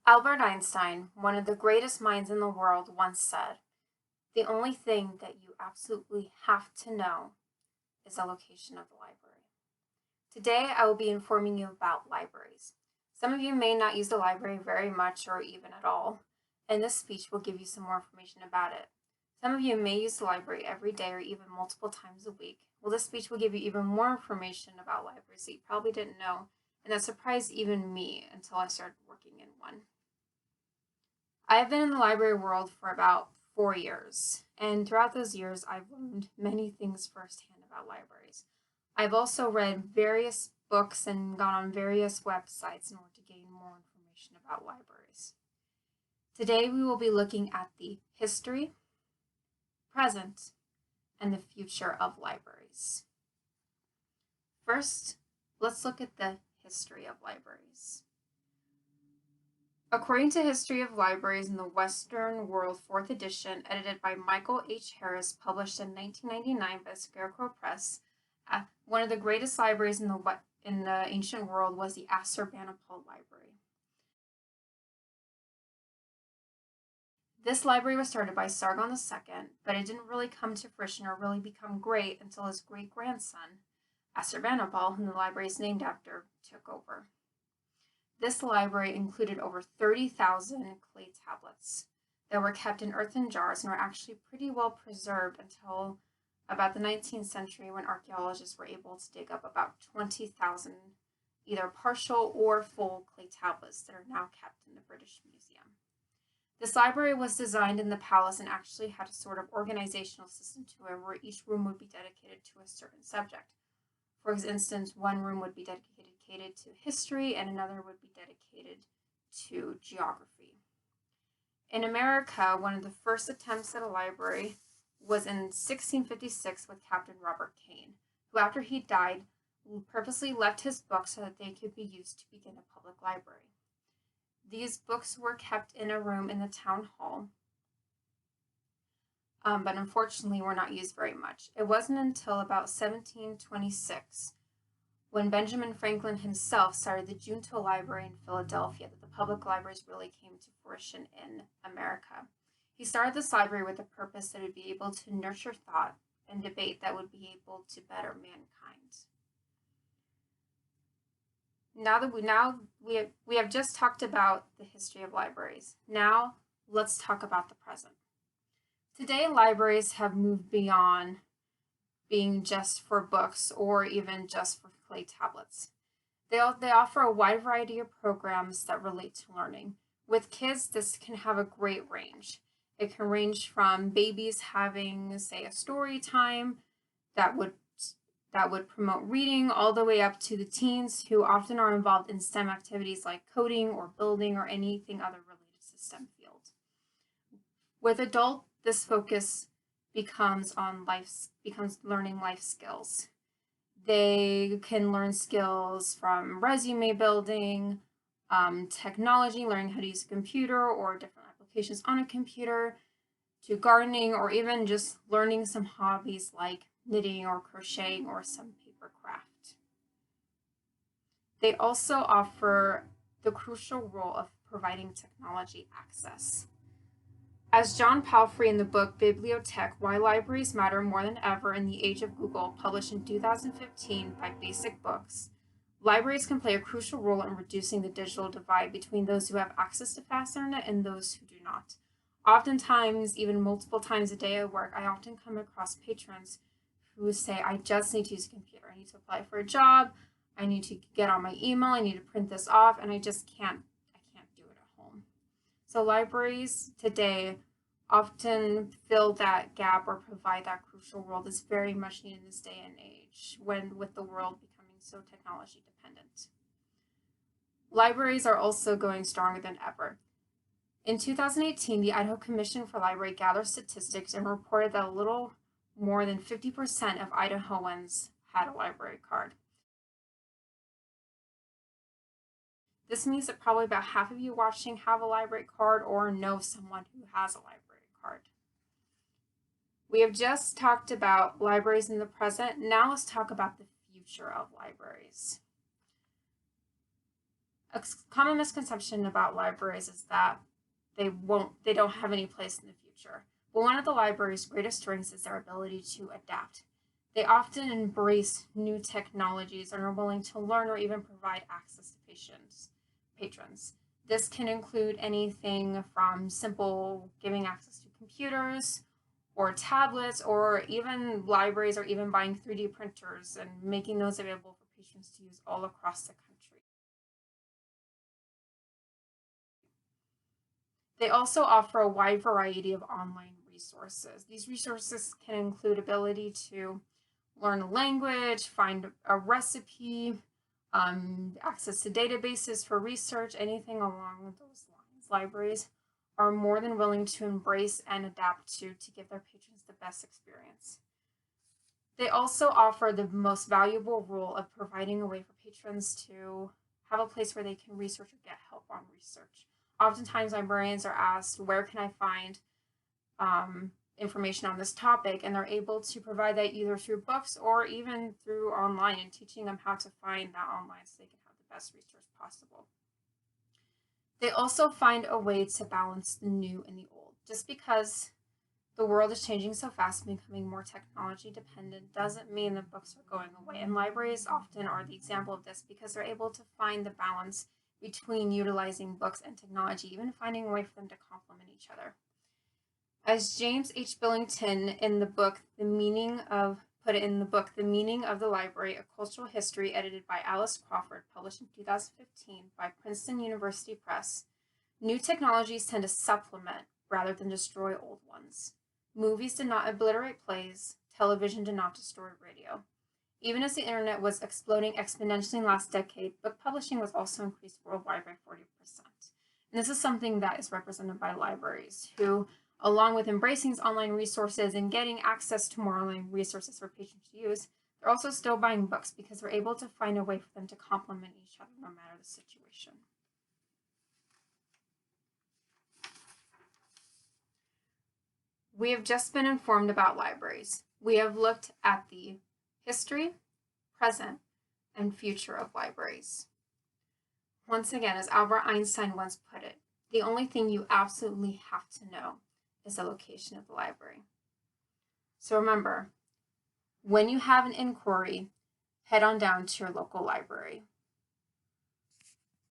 Albert Einstein, one of the greatest minds in the world, once said, "The only thing that you absolutely have to know is the location of the library." Today, I will be informing you about libraries. Some of you may not use the library very much or even at all, and this speech will give you some more information about it. Some of you may use the library every day or even multiple times a week. Well, this speech will give you even more information about libraries that you probably didn't know, and that surprised even me until I started working in one. I have been in the library world for about 4 years, and throughout those years, I've learned many things firsthand about libraries. I've also read various books and gone on various websites in order to gain more information about libraries. Today, we will be looking at the history, present, and the future of libraries. First, let's look at the history of libraries. According to History of Libraries in the Western World 4th edition, edited by Michael H. Harris, published in 1999 by Scarecrow Press, one of the greatest libraries in the ancient world was the Assurbanipal Library. This library was started by Sargon II, but it didn't really come to fruition or really become great until his great-grandson, Assurbanipal, whom the library is named after, took over. This library included over 30,000 clay tablets that were kept in earthen jars and were actually pretty well preserved until about the 19th century, when archaeologists were able to dig up about 20,000 either partial or full clay tablets that are now kept in the British Museum. This library was designed in the palace and actually had a sort of organizational system to it, where each room would be dedicated to a certain subject. For instance, one room would be dedicated to history and another would be dedicated to geography. In America, one of the first attempts at a library was in 1656 with Captain Robert Kane, who, after he died, purposely left his books so that they could be used to begin a public library. These books were kept in a room in the town hall, but unfortunately were not used very much. It wasn't until about 1726, when Benjamin Franklin himself started the Junto Library in Philadelphia, that the public libraries really came to fruition in America. He started this library with the purpose that it would be able to nurture thought and debate that would be able to better mankind. We have just talked about the history of libraries. Now let's talk about the present. Today, libraries have moved beyond being just for books or even just for clay tablets. They offer a wide variety of programs that relate to learning. With kids, this can have a great range. It can range from babies having, say, a story time that would promote reading, all the way up to the teens, who often are involved in STEM activities like coding or building or anything other related to STEM field. With adults, this focus becomes learning life skills. They can learn skills from resume building, technology, learning how to use a computer or different applications on a computer, to gardening, or even just learning some hobbies like knitting or crocheting or some paper craft. They also offer the crucial role of providing technology access. As John Palfrey in the book Bibliotech: Why Libraries Matter More Than Ever in the Age of Google, published in 2015 by Basic Books, libraries can play a crucial role in reducing the digital divide between those who have access to fast internet and those who do not. Oftentimes, even multiple times a day at work, I often come across patrons who say, "I just need to use a computer. I need to apply for a job. I need to get on my email. I need to print this off, and I can't do it at home." So libraries today often fill that gap or provide that crucial role that's very much needed in this day and age, with the world becoming so technology dependent. Libraries are also going stronger than ever. In 2018, the Idaho Commission for Library gathered statistics and reported that a little more than 50% of Idahoans had a library card. This means that probably about half of you watching have a library card or know someone who has a library card. We have just talked about libraries in the present. Now let's talk about the future of libraries. A common misconception about libraries is that they don't have any place in the future. But one of the library's greatest strengths is their ability to adapt. They often embrace new technologies and are willing to learn or even provide access to patrons. This can include anything from simple giving access to computers or tablets, or even libraries are even buying 3D printers and making those available for patrons to use all across the country. They also offer a wide variety of online resources. These resources can include ability to learn a language, find a recipe, access to databases for research, anything along those lines. Libraries are more than willing to embrace and adapt to give their patrons the best experience. They also offer the most valuable role of providing a way for patrons to have a place where they can research or get help on research. Oftentimes, librarians are asked, where can I find information on this topic? And they're able to provide that either through books or even through online, and teaching them how to find that online so they can have the best research possible. They also find a way to balance the new and the old. Just because the world is changing so fast and becoming more technology dependent doesn't mean that books are going away. And libraries often are the example of this because they're able to find the balance between utilizing books and technology, even finding a way for them to complement each other. As James H. Billington in the book, put it in the book, The Meaning of the Library, A Cultural History, edited by Alice Crawford, published in 2015 by Princeton University Press, new technologies tend to supplement rather than destroy old ones. Movies did not obliterate plays, television did not destroy radio. Even as the internet was exploding exponentially in the last decade, book publishing was also increased worldwide by 40%. And this is something that is represented by libraries, who, along with embracing these online resources and getting access to more online resources for patrons to use, they're also still buying books because they're able to find a way for them to complement each other no matter the situation. We have just been informed about libraries. We have looked at the history, present, and future of libraries. Once again, as Albert Einstein once put it, the only thing you absolutely have to know is the location of the library. So remember, when you have an inquiry, head on down to your local library.